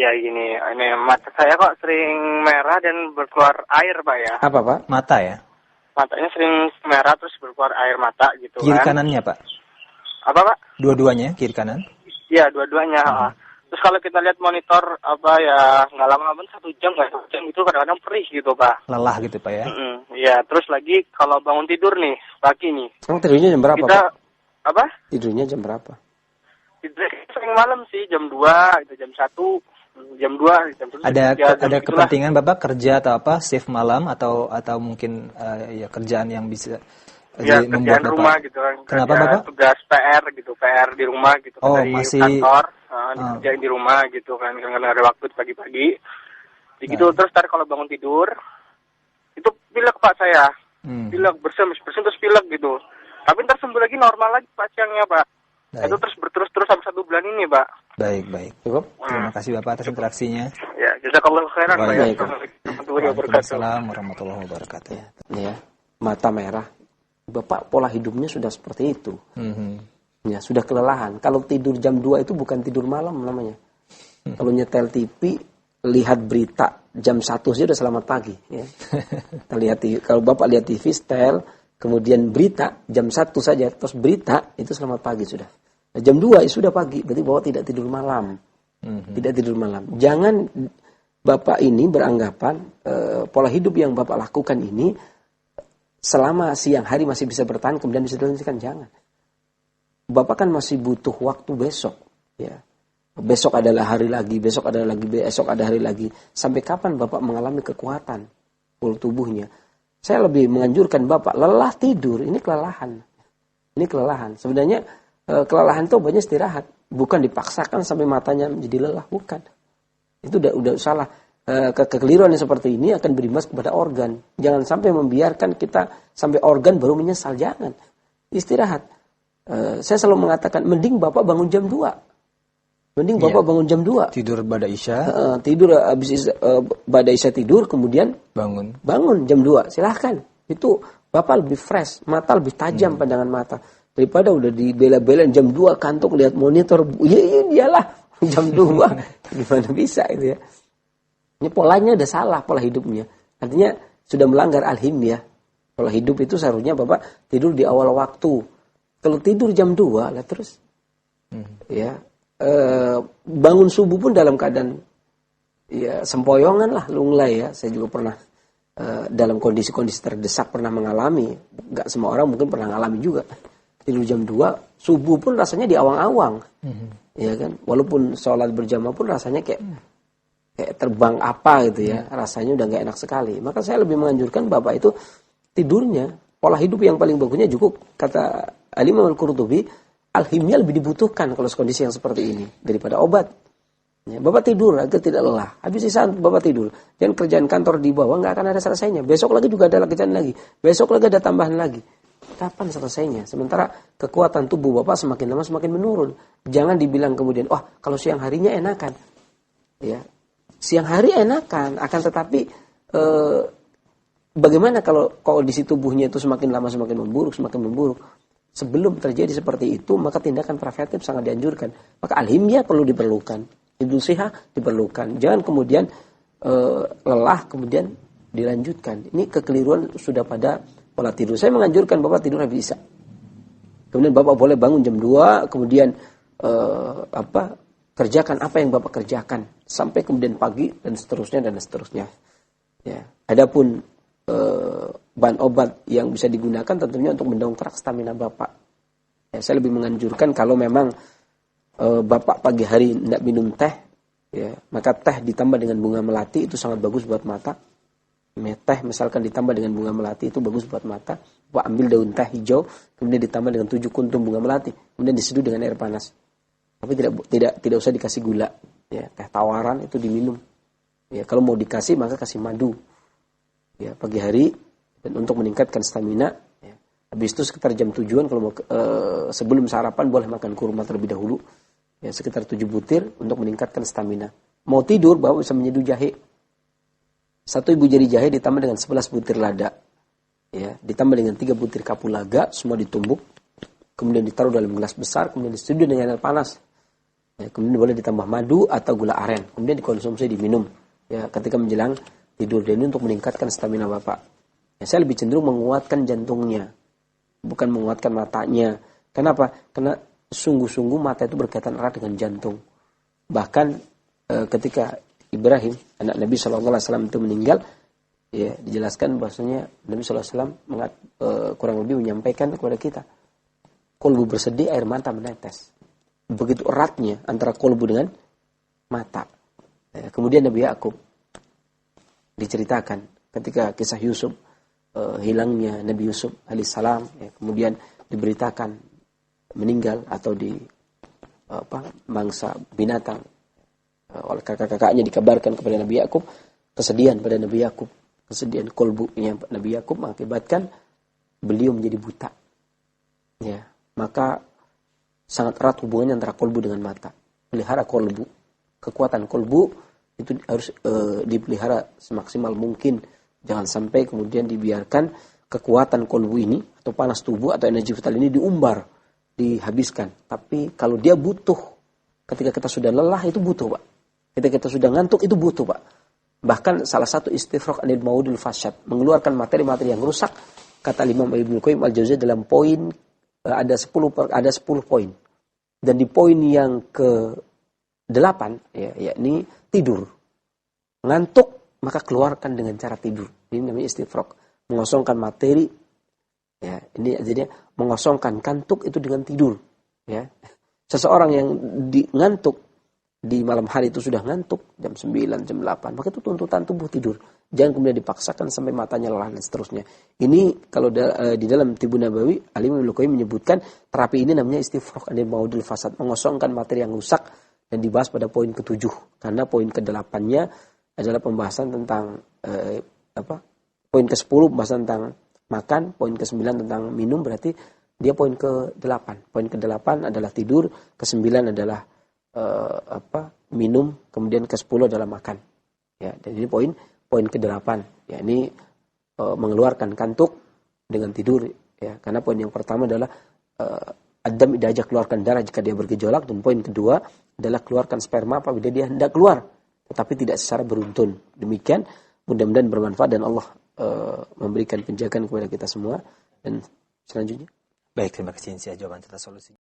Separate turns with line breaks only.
Ya gini, ini mata saya kok sering merah dan berkeluar air Pak ya.
Apa Pak?
Mata ya?
Matanya sering merah terus berkeluar air mata gitu
Kiri
kan.
kanannya Pak?
Apa Pak?
Dua-duanya, kiri kanan?
Iya dua-duanya. Terus kalau kita lihat monitor apa ya nggak lama-lama 1 jam nggak 1 jam itu kadang-kadang perih gitu Pak.
Lelah gitu Pak ya?
Iya terus lagi kalau bangun tidur nih pagi nih.
Emang tidurnya jam berapa
Kita
Pak?
apa?
Tidurnya jam berapa?
Tidur sering malam sih jam 2, itu jam 1, jam 2, jam 1.
Ada kepentingan Bapak kerja atau apa, shift malam atau mungkin ya kerjaan yang bisa
Ya,
membuat
kerjaan
Bapak.
rumah gitu kan.
Kenapa
kerja,
Bapak?
Tugas PR gitu, PR di rumah gitu kan,
Oh,
dari
masih
kantor, dikerjain di rumah gitu kan, karena ada waktu pagi-pagi. Begitu terus ntar kalau bangun tidur itu pilek Pak saya. Pilek bersin terus pilek gitu. Tapi ntar sembuh lagi normal lagi Pak siangnya Pak.
Baik.
Itu terus berterus sampai 1 bulan ini Pak.
Baik.
Cukup?
Terima kasih Bapak atas interaksinya.
Ya, jazakallahu khairan Pak ya.
Baik.
Waalaikumsalam warahmatullahi wabarakatuh.
Ya, mata merah. Bapak pola hidupnya sudah seperti itu. Ya, sudah kelelahan. Kalau tidur jam 2 itu bukan tidur malam namanya. Kalau nyetel TV, lihat berita jam 1 saja udah selamat pagi. Ya. Kalau Bapak lihat TV, setel, kemudian berita jam 1 saja, terus berita itu selamat pagi sudah. Nah, jam 2 itu sudah pagi, berarti Bapak tidak tidur malam. Tidak tidur malam. Jangan Bapak ini beranggapan pola hidup yang Bapak lakukan ini selama siang hari masih bisa bertahan kemudian bisa dilanjutkan, jangan. Bapak kan masih butuh waktu besok, ya. Besok adalah hari lagi, besok adalah lagi, besok ada hari lagi. Sampai kapan Bapak mengalami kekuatan full tubuhnya? Saya lebih menganjurkan Bapak lelah tidur, ini kelelahan. Ini kelelahan. Sebenarnya kelelahan itu banyak istirahat, bukan dipaksakan sampai matanya menjadi lelah, bukan. Itu udah salah. Kekeliruan yang seperti ini akan berimbas kepada organ. Jangan sampai membiarkan kita sampai organ baru menyesal. Jangan. Istirahat. Saya selalu mengatakan, mending Bapak bangun jam 2. Mending Bapak bangun jam 2.
Tidur pada Isya.
Tidur habis pada Isya tidur, kemudian bangun jam 2. Silahkan. Itu Bapak lebih fresh. Mata lebih tajam pandangan mata. Daripada udah dibela-belain jam 2 kantuk lihat monitor. Iyalah jam 2. Gimana bisa itu ya. Ini polanya udah salah, pola hidupnya. Artinya sudah melanggar al-himyah. Pola hidup itu seharusnya Bapak tidur di awal waktu. Kalau tidur jam 2 lah terus. Ya, bangun subuh pun dalam keadaan ya sempoyongan lah, lunglai ya. Saya juga pernah dalam kondisi-kondisi terdesak pernah mengalami. Gak semua orang mungkin pernah mengalami juga. Tidur jam 2, subuh pun rasanya di awang-awang. Ya kan? Walaupun sholat berjamaah pun rasanya kayak terbang apa gitu ya, rasanya udah nggak enak sekali. Maka saya lebih menganjurkan Bapak itu tidurnya, pola hidup yang paling bagusnya cukup, kata Al-Imam Al-Qurtubi, al-himyah lebih dibutuhkan kalau kondisi yang seperti ini daripada obat. Ya, Bapak tidur agar tidak lelah. Habis sisa Bapak tidur, dan kerjaan kantor di bawah nggak akan ada selesainya. Besok lagi juga ada kerjaan lagi, besok lagi ada tambahan lagi. Kapan selesainya? Sementara kekuatan tubuh Bapak semakin lama semakin menurun. Jangan dibilang kemudian, kalau siang harinya enakan. Ya. Siang hari enakan, akan tetapi bagaimana kalau kondisi tubuhnya itu semakin lama semakin memburuk. Sebelum terjadi seperti itu, maka tindakan preventif sangat dianjurkan. Maka al-himyah perlu diperlukan, hifdzul shihah diperlukan. Jangan kemudian lelah kemudian dilanjutkan. Ini kekeliruan sudah pada pola tidur. Saya menganjurkan Bapak tidur habis Isya. Kemudian Bapak boleh bangun jam 2, kemudian kerjakan apa yang Bapak kerjakan sampai kemudian pagi dan seterusnya. Ya. Adapun bahan obat yang bisa digunakan tentunya untuk mendongkrak stamina Bapak. Ya, saya lebih menganjurkan kalau memang Bapak pagi hari tidak minum teh, ya, maka teh ditambah dengan bunga melati itu sangat bagus buat mata. Teh misalkan ditambah dengan bunga melati itu bagus buat mata. Bapak ambil daun teh hijau, kemudian ditambah dengan 7 kuntum bunga melati, kemudian diseduh dengan air panas. Tapi tidak usah dikasih gula. Ya, teh tawaran itu diminum. Ya, kalau mau dikasih maka kasih madu. Ya, pagi hari dan untuk meningkatkan stamina. Ya. Habis itu sekitar jam 7-an kalau mau sebelum sarapan boleh makan kurma terlebih dahulu. Ya, sekitar 7 butir untuk meningkatkan stamina. Mau tidur Bapak bisa menyeduh jahe. 1 ibu jari jahe ditambah dengan 11 butir lada. Ya, ditambah dengan 3 butir kapulaga, semua ditumbuk. Kemudian ditaruh dalam gelas besar, kemudian diseduh dengan air panas. Ya, kemudian boleh ditambah madu atau gula aren. Kemudian dikonsumsi, diminum. Ya, ketika menjelang tidur. Dan ini untuk meningkatkan stamina Bapak. Ya, saya lebih cenderung menguatkan jantungnya, bukan menguatkan matanya. Kenapa? Karena sungguh-sungguh mata itu berkaitan erat dengan jantung. Bahkan ketika Ibrahim, anak Nabi SAW itu meninggal, ya dijelaskan bahwasanya Nabi SAW kurang lebih menyampaikan kepada kita, kolbu bersedih, air mata menetes. Begitu eratnya antara kolbu dengan mata. Ya, kemudian Nabi Yakub diceritakan ketika kisah Yusuf, hilangnya Nabi Yusuf alaihissalam, ya, kemudian diberitakan meninggal atau di mangsa binatang oleh kakak-kakaknya, dikabarkan kepada Nabi Yakub, kesedihan pada Nabi Yakub, kesedihan kolbunya Nabi Yakub mengakibatkan beliau menjadi buta. Ya, maka sangat erat hubungannya antara kolbu dengan mata. Pelihara kolbu, kekuatan kolbu itu harus dipelihara semaksimal mungkin. Jangan sampai kemudian dibiarkan kekuatan kolbu ini atau panas tubuh atau energi vital ini diumbar, dihabiskan. Tapi kalau dia butuh, ketika kita sudah lelah itu butuh, Pak. Ketika kita sudah ngantuk itu butuh, Pak. Bahkan salah satu istifraq anil maudil fasyad, mengeluarkan materi-materi yang rusak, kata Imam Ibnu Qayyim al-Jauziyah dalam poin ada 10 poin. Dan di poin yang ke-8 ya, yakni tidur. Ngantuk maka keluarkan dengan cara tidur. Ini namanya istifraq, mengosongkan materi. Ya, ini jadinya mengosongkan kantuk itu dengan tidur. Ya. Seseorang yang ngantuk di malam hari itu sudah ngantuk jam 9, jam 8, maka itu tuntutan tubuh tidur. Jangan kemudian dipaksakan sampai matanya lelah dan seterusnya. Ini kalau di dalam Tibun Nabawi, Al-Imam Ibnu Qayyim menyebutkan terapi ini namanya istifraq anil maudil fasad, mengosongkan materi yang rusak, dan dibahas pada poin ke-7. Karena poin ke-8-nya adalah pembahasan tentang poin ke-10 pembahasan tentang makan, poin ke-9 tentang minum, berarti dia poin ke-8. Poin ke-8 adalah tidur, ke-9 adalah minum, kemudian ke-10 adalah makan. Ya, dan ini poin ke-8. Ya, ini mengeluarkan kantuk dengan tidur, ya. Karena poin yang pertama adalah adam idajah, keluarkan darah jika dia bergejolak, dan poin kedua adalah keluarkan sperma apabila dia hendak keluar, tetapi tidak secara beruntun. Demikian, mudah-mudahan bermanfaat dan Allah memberikan penjagaan kepada kita semua. Dan selanjutnya,
baik, terima kasih jawaban serta solusi.